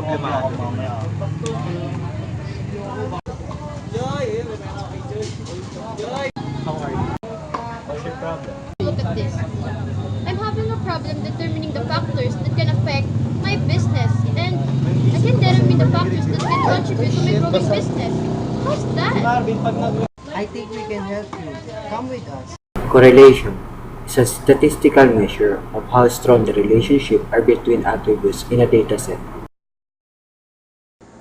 problemado. How are you? What's your problem? Look at this. I'm having a problem determining the factors that can affect my business, and I can determine the factors that can contribute to my growing business. How's that? I think we can help you. Come with us. Correlation is a statistical measure of how strong the relationship are between attributes in a dataset.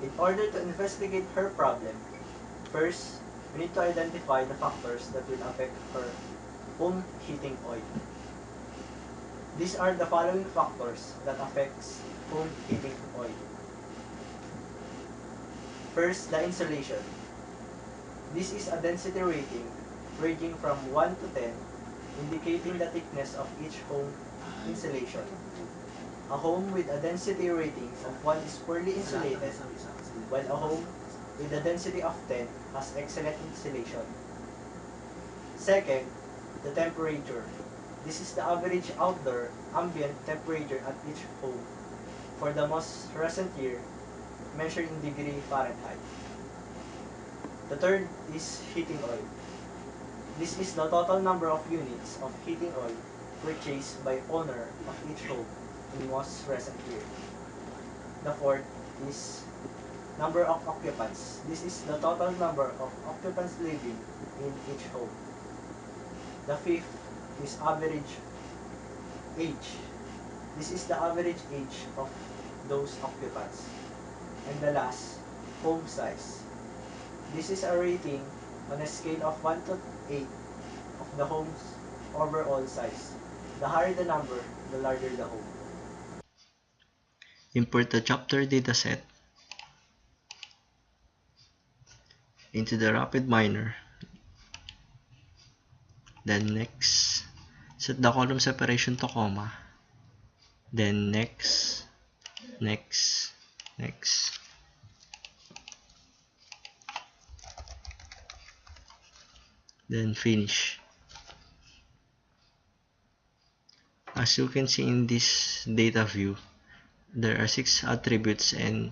In order to investigate her problem, first, we need to identify the factors that will affect her home heating oil. These are the following factors that affects home heating oil. First, the insulation. This is a density rating ranging from 1 to 10, indicating the thickness of each home insulation. A home with a density rating of 1 is poorly insulated, while a home with a density of 10 has excellent insulation. Second, the temperature. This is the average outdoor ambient temperature at each home for the most recent year, measured in degree Fahrenheit. The third is heating oil. This is the total number of units of heating oil purchased by owner of each home in most recent year. The fourth is number of occupants. This is the total number of occupants living in each home. The fifth is average age. This is the average age of those occupants. And the last, home size. This is a rating on a scale of 1 to 8 of the home's overall size. The higher the number, the larger the home. Import the chapter dataset into the RapidMiner. Then next, set the column separation to comma. Then next, next, next. Then finish. As you can see in this data view, there are 6 attributes and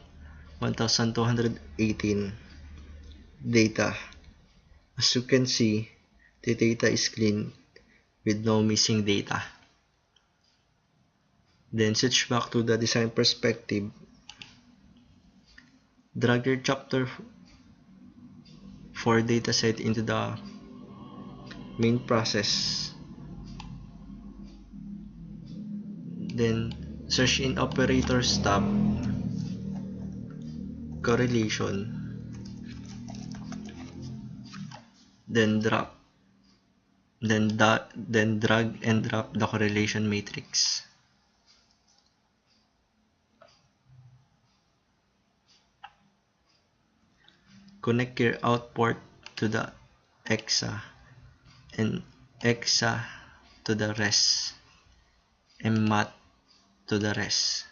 1218 data. As you can see, the data is clean with no missing data. Then switch back to the design perspective. Drag your chapter 4 dataset into the main process. Then search in operators tab, correlation, then drag and drop the correlation matrix. Connect your out port to the EXA and EXA to the rest and MAT to the rest.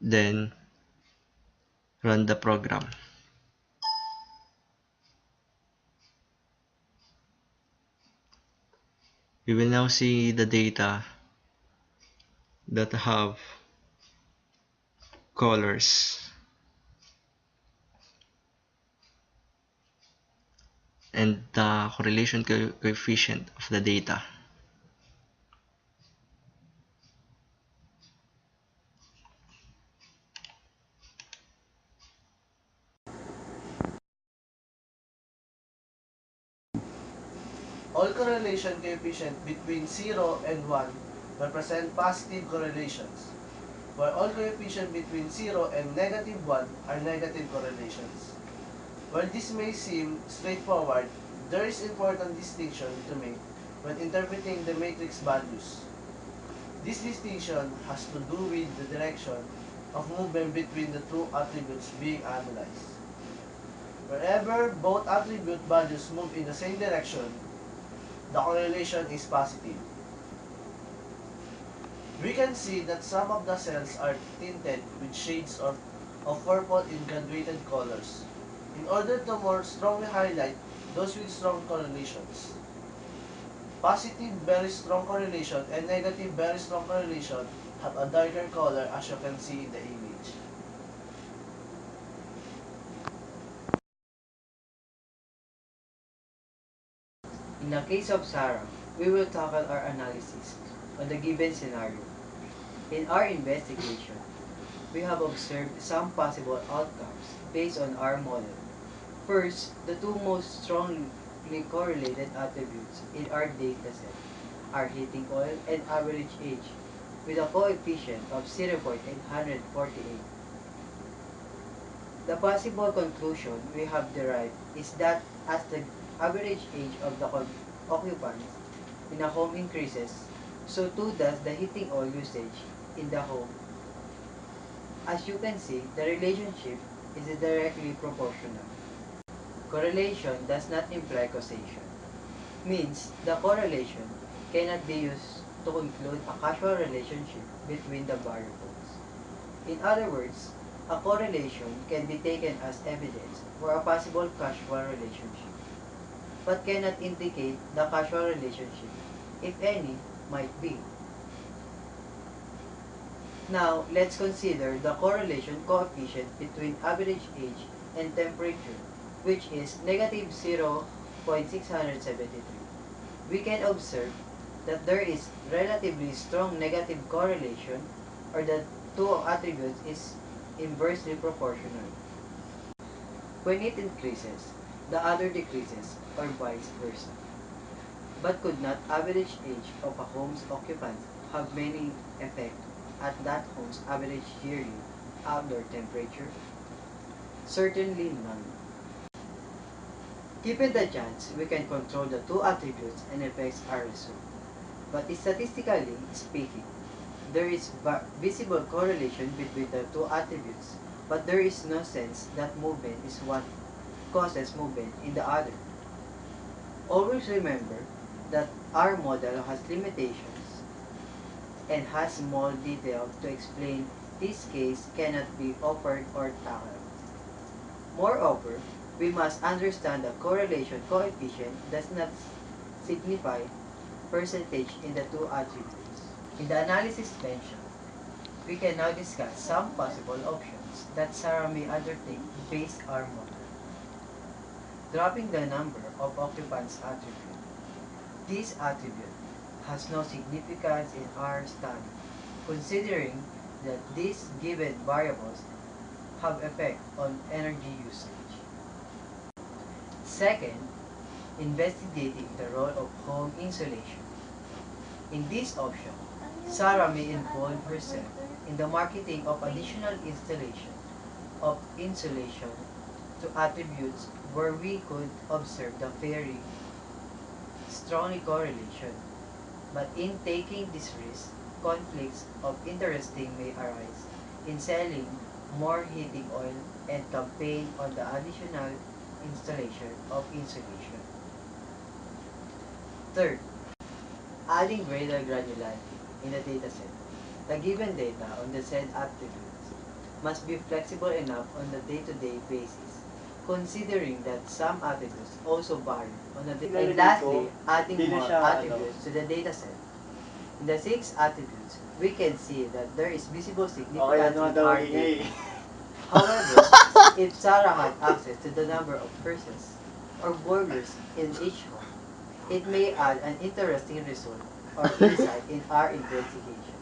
Then run the program. We will now see the data that have colors and the correlation coefficient of the data. All correlation coefficient between 0 and 1 represent positive correlations, while all coefficient between 0 and negative 1 are negative correlations. While this may seem straightforward, there is important distinction to make when interpreting the matrix values. This distinction has to do with the direction of movement between the two attributes being analyzed. Wherever both attribute values move in the same direction, the correlation is positive. We can see that some of the cells are tinted with shades of purple in graduated colors, in order to more strongly highlight those with strong correlations. Positive, very strong correlation, and negative, very strong correlation have a darker color as you can see in the image. In the case of Sarah, we will tackle our analysis on the given scenario. In our investigation, we have observed some possible outcomes based on our model. First, the two most strongly correlated attributes in our dataset are heating oil and average age, with a coefficient of 0.848. The possible conclusion we have derived is that as the average age of the occupants in a home increases, so too does the heating oil usage in the home. As you can see, the relationship is directly proportional. Correlation does not imply causation. Means the correlation cannot be used to conclude a causal relationship between the variables. In other words, a correlation can be taken as evidence for a possible causal relationship, but cannot indicate the causal relationship, if any, might be. Now, let's consider the correlation coefficient between average age and temperature, which is negative 0.673. We can observe that there is relatively strong negative correlation, or the two attributes is inversely proportional. When it increases, the other decreases, or vice versa. But could not average age of a home's occupants have many effects at that home's average yearly outdoor temperature? Certainly none. Given the chance, we can control the two attributes and effects are resolved. But statistically speaking, there is visible correlation between the two attributes, but there is no sense that movement is what causes movement in the other. Always remember that our model has limitations and has small detail to explain this case cannot be offered or tackled. Moreover, we must understand the correlation coefficient does not signify percentage in the two attributes. In the analysis mentioned, we can now discuss some possible options that Sarah may undertake to base our model. Dropping the number of occupants attribute. This attribute has no significance in our study, considering that these given variables have effect on energy usage. Second, investigating the role of home insulation. In this option, Sarah may involve herself in the marketing of additional installation of insulation to attributes where we could observe the very strongly correlation. But in taking this risk, conflicts of interest may arise in selling more heating oil and campaign on the additional installation of insulation. Third, adding greater granularity in the dataset. The given data on the said attributes must be flexible enough on the day-to-day basis, considering that some attributes also vary on a day. And lastly, adding more attributes to the dataset. In the 6 attributes, we can see that there is visible significance in our data. However, if Sarah had access to the number of persons or boilers in each home, it may add an interesting result or insight in our investigation.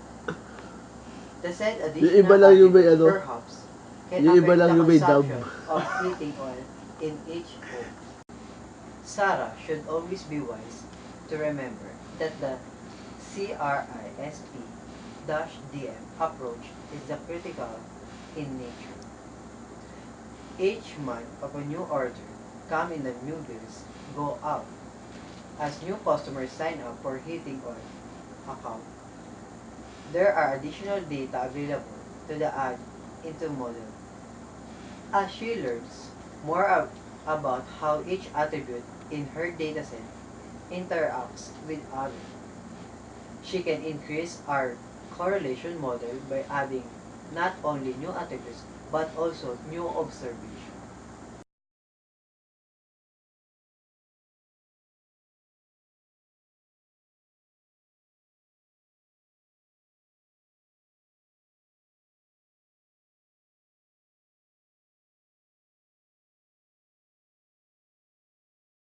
The said additional attributes perhaps can affect the consumption of heating oil in each home. Sarah should always be wise to remember that the CRISP-DM approach is the critical in nature. Each month of a new order come in, the new bills go out. As new customers sign up for heating oil account, there are additional data available to the add into model. As she learns more about how each attribute in her dataset interacts with others, she can increase our correlation model by adding not only new attributes but also new observations.